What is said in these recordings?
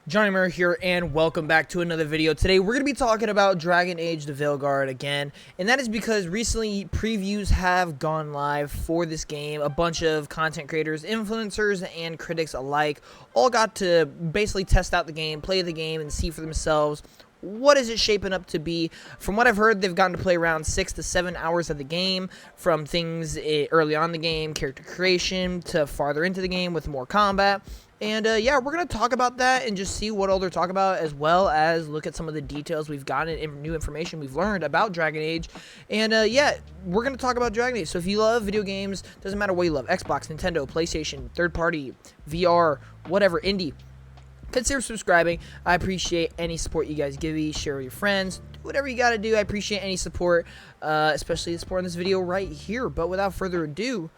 Johnny Murray here, and welcome back to another video. Today, we're going to be talking about Dragon Age the Veilguard again, and that is because recently previews have gone live for this game. A bunch of content creators, influencers, and critics alike all got to basically test out the game, play the game, and see for themselves what is it shaping up to be. From what I've heard, they've gotten to play around 6 to 7 hours of the game, from things early on in the game, character creation, to farther into the game with more combat. And yeah, we're going to talk about that and just see what all they're talking about, as well as look at some of the details we've gotten and new information we've learned about Dragon Age. And yeah, we're going to talk about Dragon Age. So if you love video games, doesn't matter what you love, Xbox, Nintendo, PlayStation, third party, VR, whatever, indie, consider subscribing. I appreciate any support you guys give me. Share with your friends. Do whatever you got to do. I appreciate any support, especially the support in this video right here. But without further ado,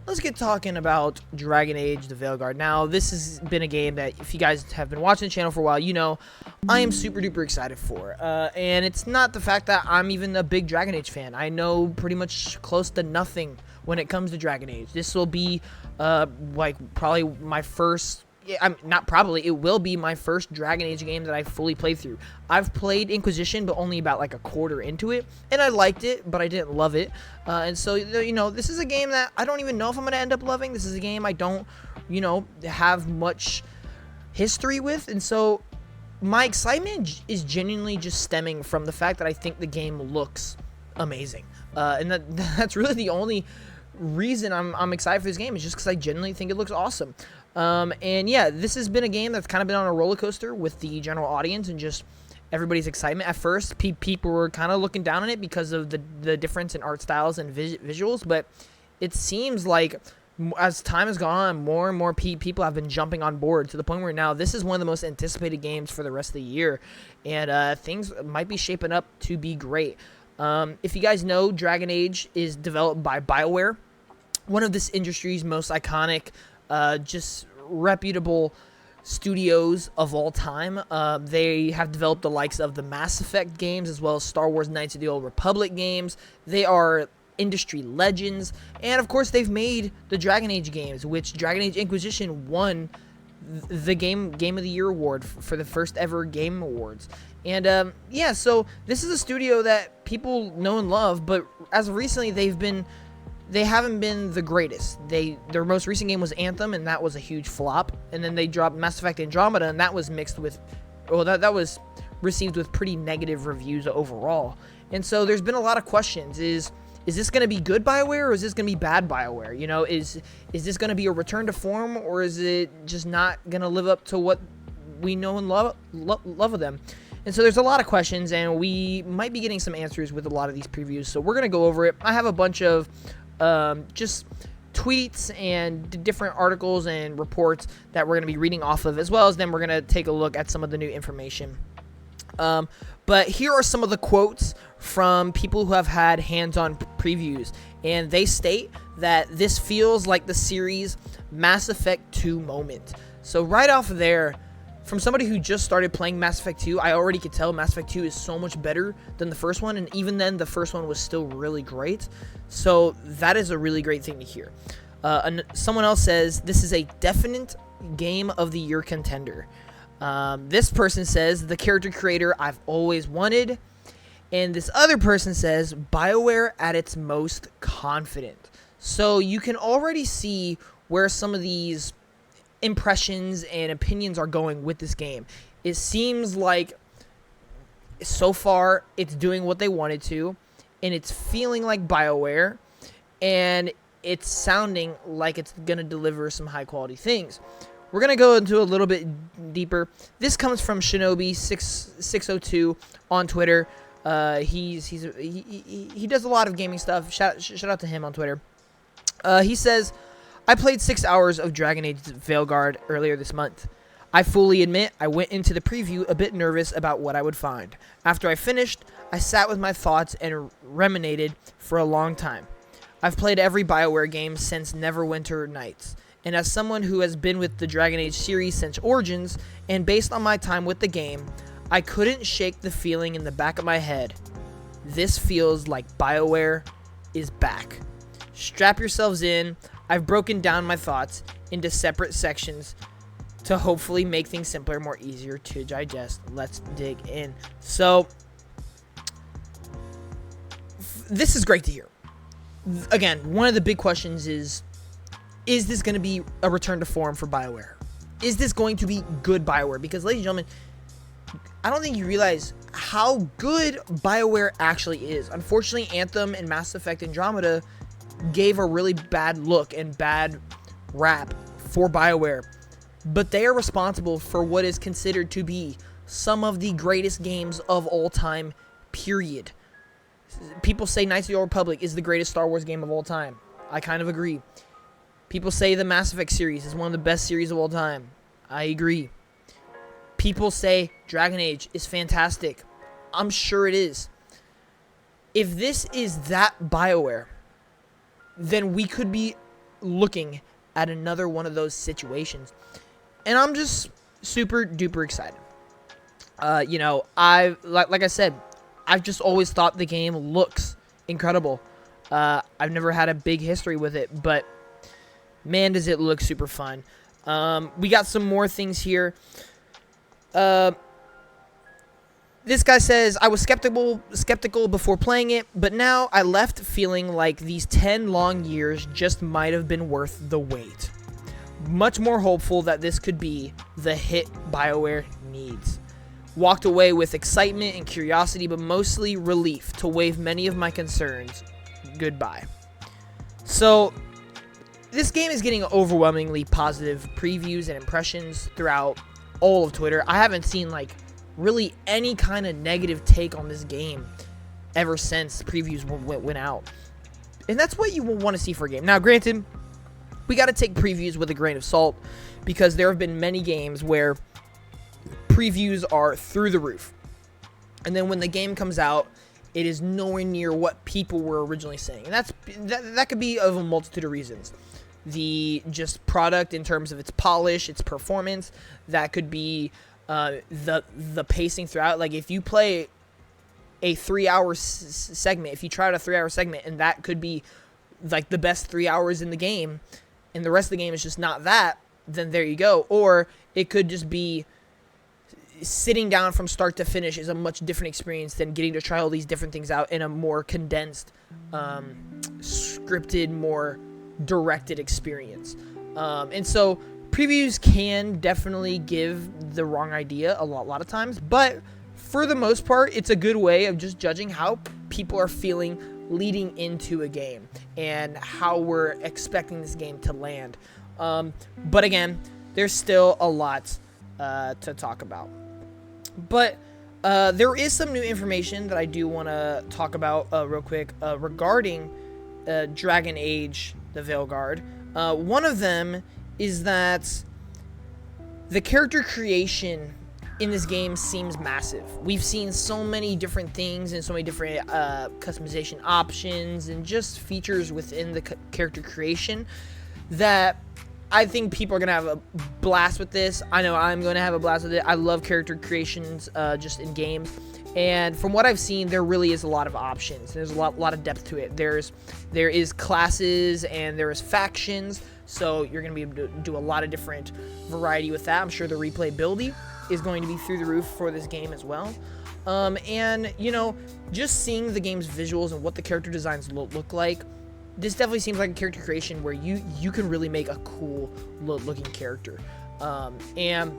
let's get talking about Dragon Age the Veilguard. Now, this has been a game that, if you guys have been watching the channel for a while, you know I am super duper excited for. And it's not the fact that I'm even a big Dragon Age fan. I know pretty much close to nothing when it comes to Dragon Age. This will be like probably my first... Yeah, it will be my first Dragon Age game that I fully played through. I've played Inquisition, but only about like a quarter into it, and I liked it, but I didn't love it. And so, you know, this is a game that I don't even know if I'm going to end up loving. This is a game I don't, you know, have much history with, and so my excitement is genuinely just stemming from the fact that I think the game looks amazing. And that's really the only reason I'm excited for this game, is just because I genuinely think it looks awesome. And yeah, this has been a game that's kind of been on a roller coaster with the general audience and just everybody's excitement. At first, people were kind of looking down on it because of the difference in art styles and visuals, but it seems like as time has gone on, more and more people have been jumping on board to the point where now this is one of the most anticipated games for the rest of the year, and things might be shaping up to be great. If you guys know, Dragon Age is developed by Bioware, one of this industry's most iconic, just reputable studios of all time. They have developed the likes of the Mass Effect games, as well as Star Wars Knights of the Old Republic games. They are industry legends, and of course they've made the Dragon Age games, which Dragon Age Inquisition won the Game of the Year award for the first ever Game Awards. And yeah, so this is a studio that people know and love, but as of recently they haven't been the greatest. Their most recent game was Anthem, and that was a huge flop. And then they dropped Mass Effect Andromeda, and that was mixed with, well, that was received with pretty negative reviews overall. And so there's been a lot of questions. Is this going to be good Bioware, or is this going to be bad Bioware? You know, is this going to be a return to form, or is it just not going to live up to what we know and love of them? And so there's a lot of questions, and we might be getting some answers with a lot of these previews. So we're going to go over it. I have a bunch of just tweets and different articles and reports that we're going to be reading off of, as well as then we're going to take a look at some of the new information. But here are some of the quotes from people who have had hands-on previews, and they state that this feels like the series' Mass Effect 2 moment. So right off of there, from somebody who just started playing Mass Effect 2, I already could tell Mass Effect 2 is so much better than the first one, and even then, the first one was still really great. So that is a really great thing to hear. Someone else says, this is a definite Game of the Year contender. This person says, the character creator I've always wanted. And this other person says, BioWare at its most confident. So you can already see where some of these impressions and opinions are going with this game. It seems like so far it's doing what they wanted to, and it's feeling like BioWare, and it's sounding like it's going to deliver some high quality things. We're going to go into a little bit deeper. This comes from Shinobi602 on Twitter. He does a lot of gaming stuff. Shout out to him on Twitter. He says, I played 6 hours of Dragon Age Veilguard earlier this month. I fully admit I went into the preview a bit nervous about what I would find. After I finished, I sat with my thoughts and ruminated for a long time. I've played every BioWare game since Neverwinter Nights, and as someone who has been with the Dragon Age series since Origins, and based on my time with the game, I couldn't shake the feeling in the back of my head. This feels like BioWare is back. Strap yourselves in. I've broken down my thoughts into separate sections to hopefully make things simpler, more easier to digest. Let's dig in. So, this is great to hear. Again, one of the big questions is this going to be a return to form for Bioware? Is this going to be good Bioware? Because, ladies and gentlemen, I don't think you realize how good Bioware actually is. Unfortunately, Anthem and Mass Effect Andromeda gave a really bad look and bad rap for Bioware. But they are responsible for what is considered to be some of the greatest games of all time, period. People say Knights of the Old Republic is the greatest Star Wars game of all time. I kind of agree. People say the Mass Effect series is one of the best series of all time. I agree. People say Dragon Age is fantastic. I'm sure it is. If this is that Bioware, then we could be looking at another one of those situations. And I'm just super duper excited. You know, like I said, I've just always thought the game looks incredible. I've never had a big history with it, but man, does it look super fun. We got some more things here. This guy says, I was skeptical before playing it, but now I left feeling like these 10 long years just might have been worth the wait. Much more hopeful that this could be the hit Bioware needs. Walked away with excitement and curiosity, but mostly relief to wave many of my concerns goodbye. So, this game is getting overwhelmingly positive previews and impressions throughout all of Twitter. I haven't seen, like, really any kind of negative take on this game ever since previews went out. And that's what you will want to see for a game. Now, granted, we got to take previews with a grain of salt, because there have been many games where previews are through the roof, and then when the game comes out, it is nowhere near what people were originally saying. And that could be of a multitude of reasons. The just product in terms of its polish, its performance. That could be the pacing throughout. Like, if you play a 3-hour segment, if you try out a 3-hour segment, and that could be like the best 3 hours in the game, and the rest of the game is just not that, then there you go. Or it could just be sitting down from start to finish is a much different experience than getting to try all these different things out in a more condensed, scripted, more directed experience. And so previews can definitely give the wrong idea a lot of times, but for the most part, it's a good way of just judging how people are feeling leading into a game and how we're expecting this game to land. But again, there's still a lot to talk about. But there is some new information that I do want to talk about real quick regarding Dragon Age, the Veilguard. One of them is that the character creation in this game seems massive. We've seen so many different things and so many different customization options and just features within the character creation that I think people are going to have a blast with this. I know I'm going to have a blast with it. I love character creations just in games. And from what I've seen, there really is a lot of options. There's a lot of depth to it. There is classes and there is factions. So you're going to be able to do a lot of different variety with that. I'm sure the replayability is going to be through the roof for this game as well. And, you know, just seeing the game's visuals and what the character designs look like, this definitely seems like a character creation where you can really make a cool looking character. And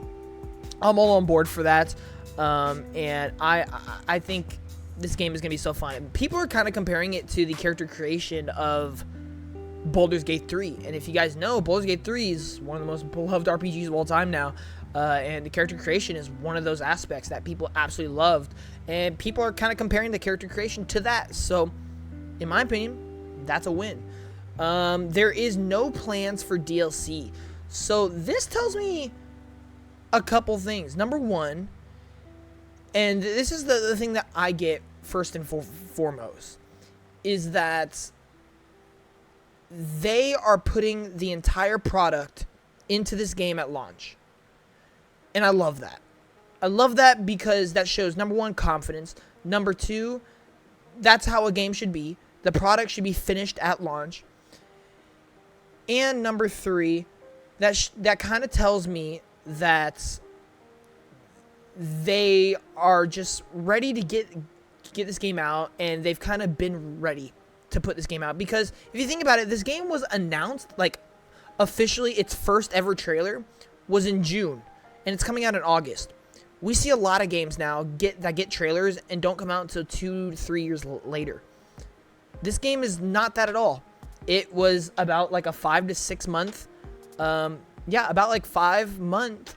I'm all on board for that. And I think this game is going to be so fun. People are kind of comparing it to the character creation of Baldur's Gate 3. And if you guys know, Baldur's Gate 3 is one of the most beloved RPGs of all time now. And the character creation is one of those aspects that people absolutely loved. And people are kind of comparing the character creation to that. So, in my opinion, that's a win. There is no plans for DLC. So, this tells me a couple things. Number one, and this is the thing that I get first and foremost, is that they are putting the entire product into this game at launch. And I love that. I love that because that shows, number one, confidence. Number two, that's how a game should be. The product should be finished at launch. And number three, that kind of tells me that they are just ready to get this game out, and they've kind of been ready to put this game out. Because if you think about it, this game was announced, like, officially its first ever trailer was in June, and it's coming out in August. We see a lot of games now that get trailers and don't come out until 2 to 3 years later. This game is not that at all. It was about like a 5 to 6 month, about like 5 month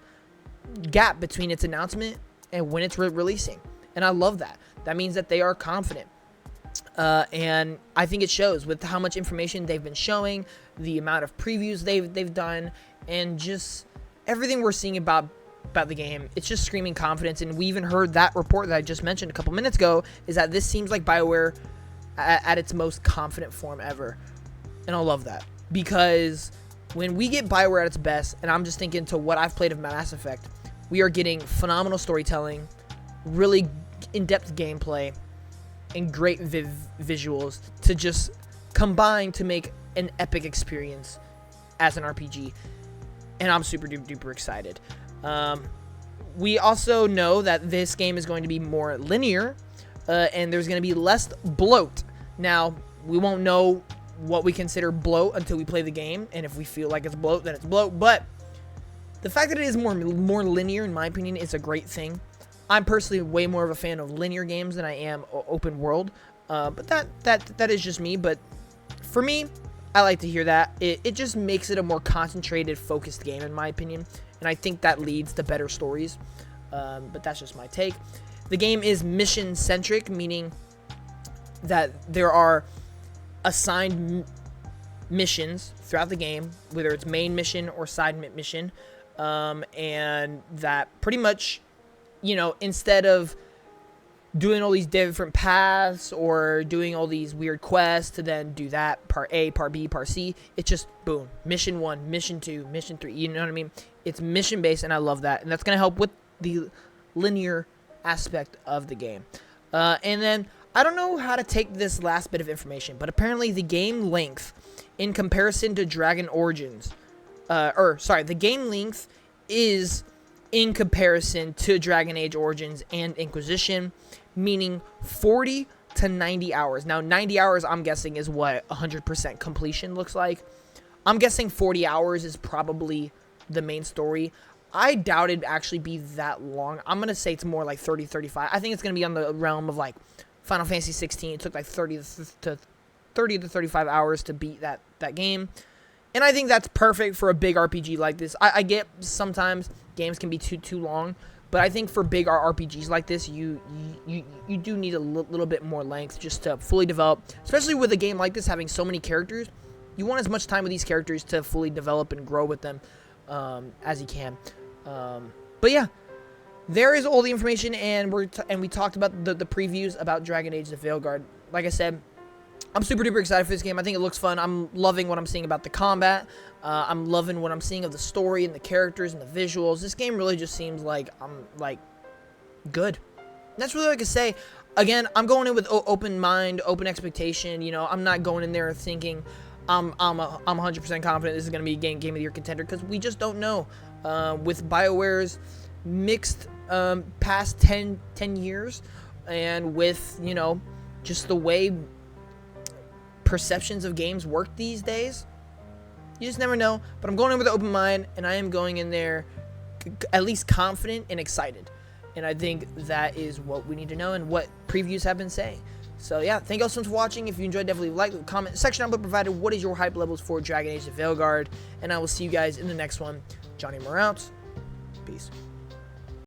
gap between its announcement and when it's releasing. And I love that. That means that they are confident. And I think it shows with how much information they've been showing, the amount of previews they've done, and just everything we're seeing about the game. It's just screaming confidence. And we even heard that report that I just mentioned a couple minutes ago, is that this seems like Bioware at its most confident form ever. And I love that, because when we get Bioware at its best, and I'm just thinking to what I've played of Mass Effect, we are getting phenomenal storytelling, really in-depth gameplay, and great visuals to just combine to make an epic experience as an RPG. And I'm super duper excited. We also know that this game is going to be more linear, and there's going to be less bloat. Now, we won't know what we consider bloat until we play the game, and if we feel like it's bloat, then it's bloat. But the fact that it is more linear, in my opinion, is a great thing. I'm personally way more of a fan of linear games than I am open world, but that is just me. But for me, I like to hear that. It just makes it a more concentrated, focused game, in my opinion, and I think that leads to better stories. But that's just my take. The game is mission-centric, meaning that there are assigned missions throughout the game, whether it's main mission or side mission, and that pretty much, you know, instead of doing all these different paths or doing all these weird quests to then do that, part A, part B, part C, it's just, boom, mission 1, mission 2, mission 3, you know what I mean? It's mission-based, and I love that, and that's going to help with the linear aspect of the game. And then, I don't know how to take this last bit of information, but apparently the game length in comparison to Dragon Origins, the game length is in comparison to Dragon Age Origins and Inquisition, meaning 40 to 90 hours. Now, 90 hours, I'm guessing, is what 100% completion looks like. I'm guessing 40 hours is probably the main story. I doubt it'd actually be that long. I'm going to say it's more like 30, 35. I think it's going to be on the realm of like Final Fantasy 16. It took like 30 to 35 hours to beat that game. And I think that's perfect for a big RPG like this. I get sometimes games can be too long, but I think for big RPGs like this, you do need a little bit more length just to fully develop. Especially with a game like this having so many characters, you want as much time with these characters to fully develop and grow with them as you can. But yeah, there is all the information, and we talked about the previews about Dragon Age: The Veilguard. Like I said, I'm super duper excited for this game. I think it looks fun. I'm loving what I'm seeing about the combat. I'm loving what I'm seeing of the story and the characters and the visuals. This game really just seems like good. And that's really all I can say. Again, I'm going in with open mind, open expectation. You know, I'm not going in there thinking I'm 100% confident this is going to be a game of the year contender, because we just don't know. With BioWare's mixed past 10 years, and with, you know, just the way perceptions of games work these days, you just never know. But I'm going in with an open mind, and I am going in there at least confident and excited. And I think that is what we need to know and what previews have been saying. So yeah, thank you all so much for watching. If you enjoyed, definitely like, the comment section down below provided what is your hype levels for Dragon Age: The Veilguard, and I will see you guys in the next one. Johnny Moore out. Peace.